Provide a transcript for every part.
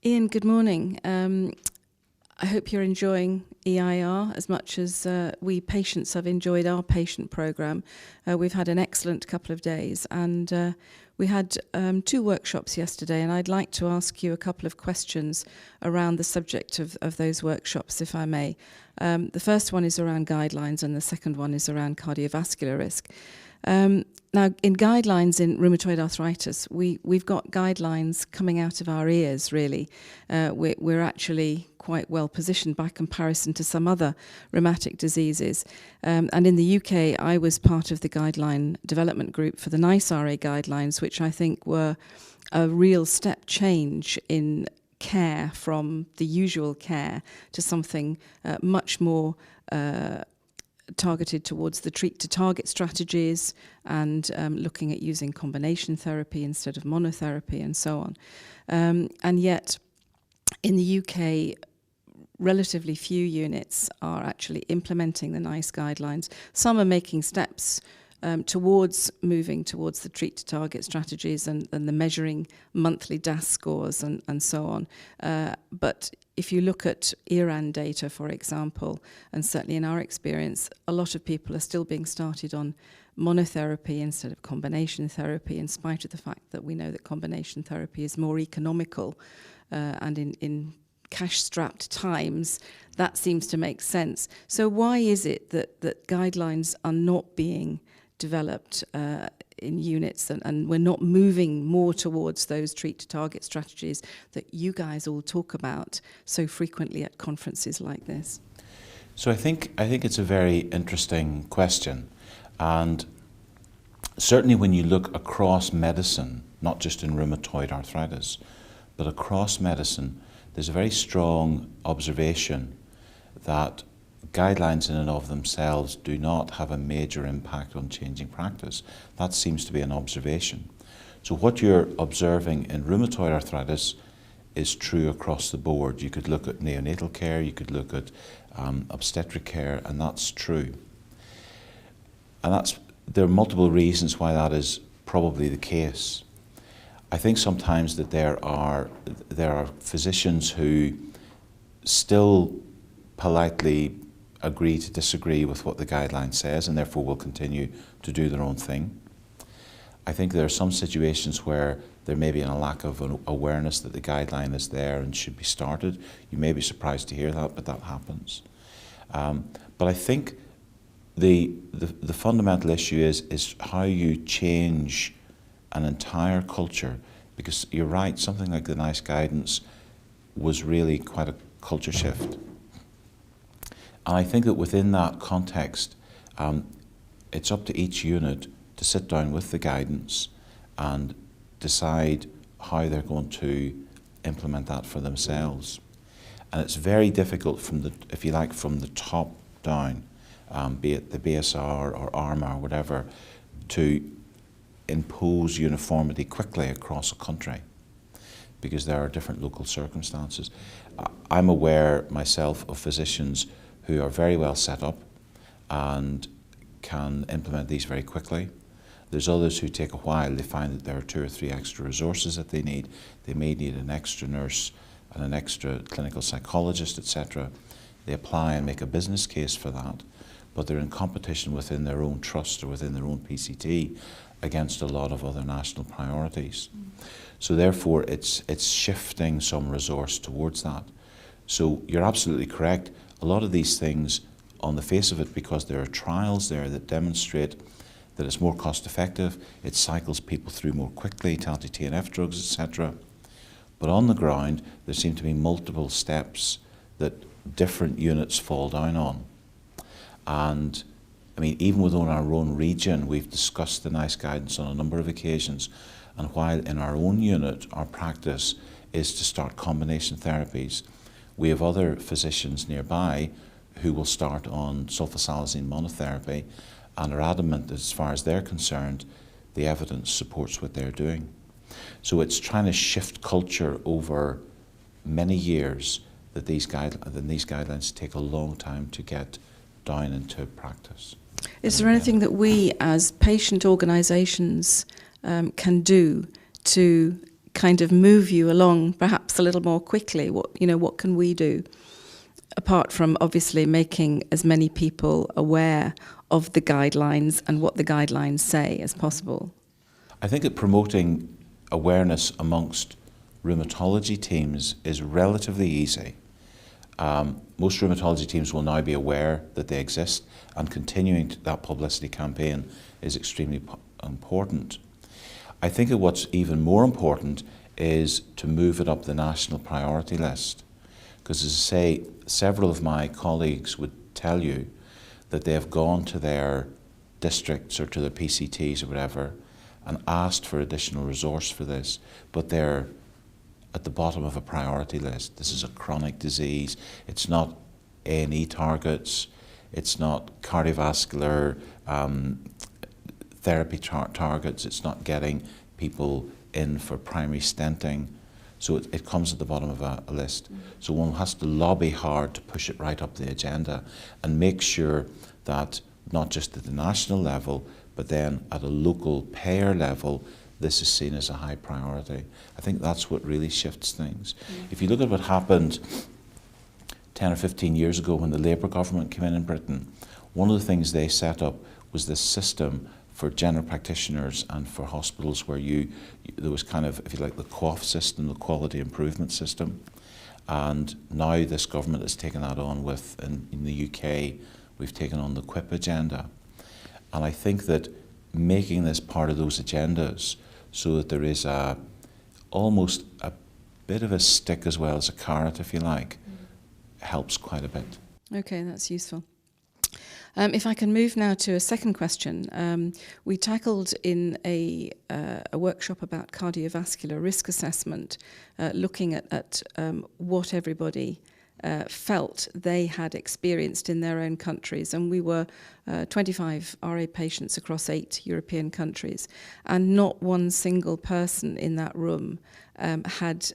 Ian, good morning. I hope you're enjoying EIR as much as we patients have enjoyed our patient programme. We've had an excellent couple of days, and we had 2 workshops yesterday, and I'd like to ask you a couple of questions around the subject of those workshops, if I may. The first one is around guidelines, and the second one is around cardiovascular risk. Now, in guidelines in rheumatoid arthritis, we've got guidelines coming out of our ears, really. We're actually quite well positioned by comparison to some other rheumatic diseases. And in the UK, I was part of the guideline development group for the NICE-RA guidelines, which I think were a real step change in care from the usual care to something much more targeted towards the treat-to-target strategies and looking at using combination therapy instead of monotherapy and so on. And yet, in the UK, relatively few units are actually implementing the NICE guidelines. Some are making steps towards moving towards the treat-to-target strategies and the measuring monthly DAS scores and so on. But if you look at ERAN data, for example, and certainly in our experience, a lot of people are still being started on monotherapy instead of combination therapy, in spite of the fact that we know that combination therapy is more economical, and in cash-strapped times, that seems to make sense. So why is it that guidelines are not being developed in units and we're not moving more towards those treat-to-target strategies that you guys all talk about so frequently at conferences like this? So I think it's a very interesting question, and certainly when you look across medicine, not just in rheumatoid arthritis, but across medicine, there's a very strong observation that guidelines in and of themselves do not have a major impact on changing practice. That seems to be an observation. So what you're observing in rheumatoid arthritis is true across the board. You could look at neonatal care, you could look at obstetric care, and that's true. And there are multiple reasons why that is probably the case. I think sometimes that there are physicians who still politely agree to disagree with what the guideline says and therefore will continue to do their own thing. I think there are some situations where there may be a lack of an awareness that the guideline is there and should be started. You may be surprised to hear that, but that happens. But I think the fundamental issue is how you change an entire culture, because you're right, something like the NICE guidance was really quite a culture shift. And I think that within that context, it's up to each unit to sit down with the guidance and decide how they're going to implement that for themselves. And it's very difficult from the top down, be it the BSR or ARMA or whatever, to impose uniformity quickly across a country, because there are different local circumstances. I'm aware myself of physicians who are very well set up and can implement these very quickly. There's others who take a while. They find that there are 2 or 3 extra resources that they need. They may need an extra nurse and an extra clinical psychologist, etc. They apply and make a business case for that, but they're in competition within their own trust or within their own PCT against a lot of other national priorities. So therefore it's shifting some resource towards that. So you're absolutely correct. A lot of these things, on the face of it, because there are trials there that demonstrate that it's more cost effective, it cycles people through more quickly to anti-TNF drugs, etc. But on the ground, there seem to be multiple steps that different units fall down on. And I mean, even within our own region, we've discussed the NICE guidance on a number of occasions. And while in our own unit, our practice is to start combination therapies, we have other physicians nearby who will start on sulfasalazine monotherapy and are adamant that as far as they're concerned, the evidence supports what they're doing. So it's trying to shift culture over many years that these guidelines take a long time to get down into practice. Is there anything that we as patient organisations can do to kind of move you along perhaps a little more quickly? What can we do, apart from obviously making as many people aware of the guidelines and what the guidelines say as possible? I think that promoting awareness amongst rheumatology teams is relatively easy. Most rheumatology teams will now be aware that they exist, and continuing that publicity campaign is extremely important. I think that what's even more important is to move it up the national priority list. Because as I say, several of my colleagues would tell you that they have gone to their districts or to their PCTs or whatever and asked for additional resource for this, but they're at the bottom of a priority list. This is a chronic disease. It's not A&E targets. It's not cardiovascular therapy targets. It's not getting people in for primary stenting. So it comes at the bottom of a list. So one has to lobby hard to push it right up the agenda and make sure that not just at the national level, but then at a local payer level, this is seen as a high priority. I think that's what really shifts things. If you look at what happened 10 or 15 years ago when the Labour government came in Britain, one of the things they set up was this system for general practitioners and for hospitals where there was kind of, if you like, the QOF system, the quality improvement system. And now this government has taken that on with, in the UK, we've taken on the QIP agenda. And I think that making this part of those agendas so that there is almost a bit of a stick as well as a carrot, if you like, helps quite a bit. Okay, that's useful. If I can move now to a second question. We tackled in a workshop about cardiovascular risk assessment, looking at what everybody felt they had experienced in their own countries. And we were 25 RA patients across 8 European countries. And not one single person in that room had,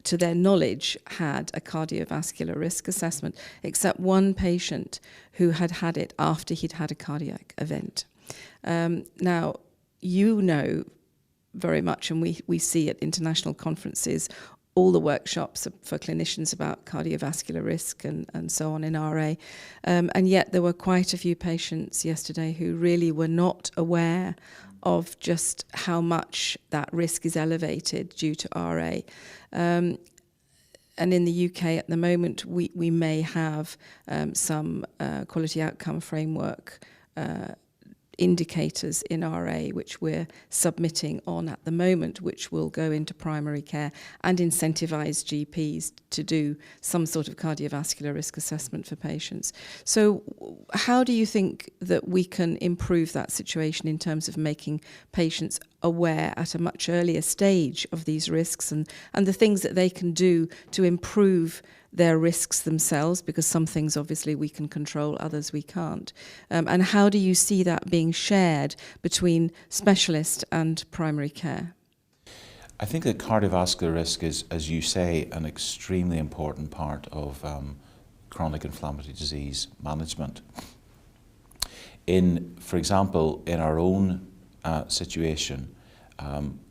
to their knowledge, had a cardiovascular risk assessment, except one patient who had had it after he'd had a cardiac event. Now, you know very much, and we see at international conferences, all the workshops for clinicians about cardiovascular risk and so on in RA. And yet there were quite a few patients yesterday who really were not aware of just how much that risk is elevated due to RA. And in the UK at the moment, we may have some quality outcome framework indicators in RA, which we're submitting on at the moment, which will go into primary care and incentivise GPs to do some sort of cardiovascular risk assessment for patients. So how do you think that we can improve that situation in terms of making patients aware at a much earlier stage of these risks and the things that they can do to improve their risks themselves, because some things obviously we can control, others we can't. And how do you see that being shared between specialist and primary care? I think that cardiovascular risk is, as you say, an extremely important part of chronic inflammatory disease management. For example, in our own situation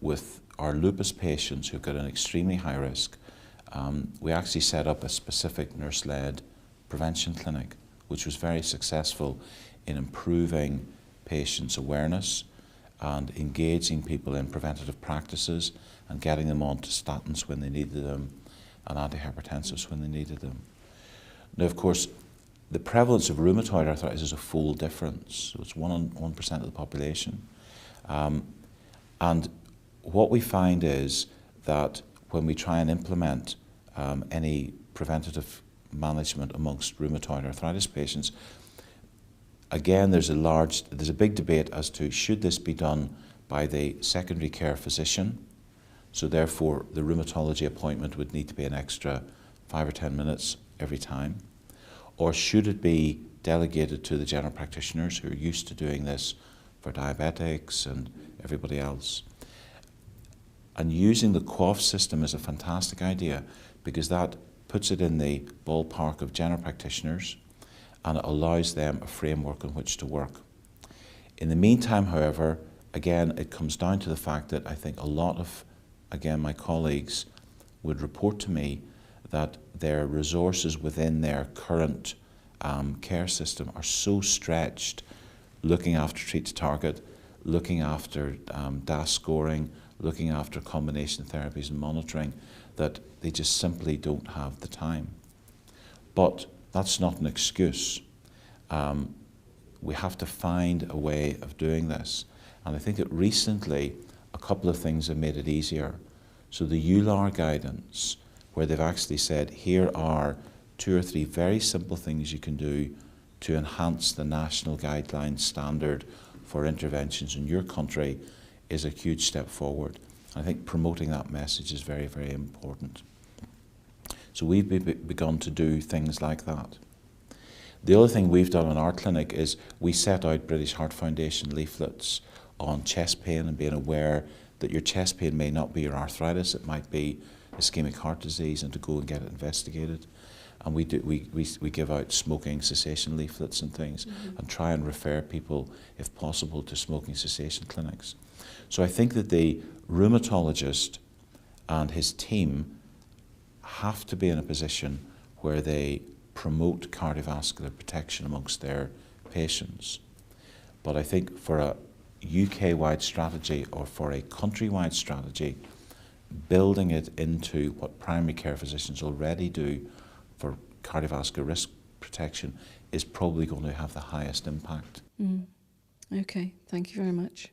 with our lupus patients who've got an extremely high risk, we actually set up a specific nurse-led prevention clinic, which was very successful in improving patients' awareness and engaging people in preventative practices and getting them onto statins when they needed them and antihypertensives when they needed them. Now, of course, the prevalence of rheumatoid arthritis is a fold difference, so it's 1% of the population. And what we find is that when we try and implement any preventative management amongst rheumatoid arthritis patients, again, there's a big debate as to should this be done by the secondary care physician. So therefore, the rheumatology appointment would need to be an extra 5 or 10 minutes every time. Or should it be delegated to the general practitioners who are used to doing this for diabetics and everybody else? And using the QOF system is a fantastic idea because that puts it in the ballpark of general practitioners and it allows them a framework on which to work. In the meantime, however, again, it comes down to the fact that I think a lot of again, my colleagues would report to me that their resources within their current care system are so stretched, looking after treat to target, looking after DAS scoring, looking after combination therapies and monitoring, that they just simply don't have the time. But that's not an excuse. We have to find a way of doing this. And I think that recently a couple of things have made it easier. So the EULAR guidance, where they've actually said, here are 2 or 3 very simple things you can do to enhance the national guideline standard for interventions in your country, is a huge step forward. I think promoting that message is very, very important. So we've begun to do things like that. The other thing we've done in our clinic is we set out British Heart Foundation leaflets on chest pain and being aware that your chest pain may not be your arthritis, it might be ischemic heart disease, and to go and get it investigated. And we give out smoking cessation leaflets and things, and try and refer people, if possible, to smoking cessation clinics. So I think that the rheumatologist and his team have to be in a position where they promote cardiovascular protection amongst their patients. But I think for a UK-wide strategy or for a country-wide strategy, building it into what primary care physicians already do for cardiovascular risk protection is probably going to have the highest impact. Okay, thank you very much.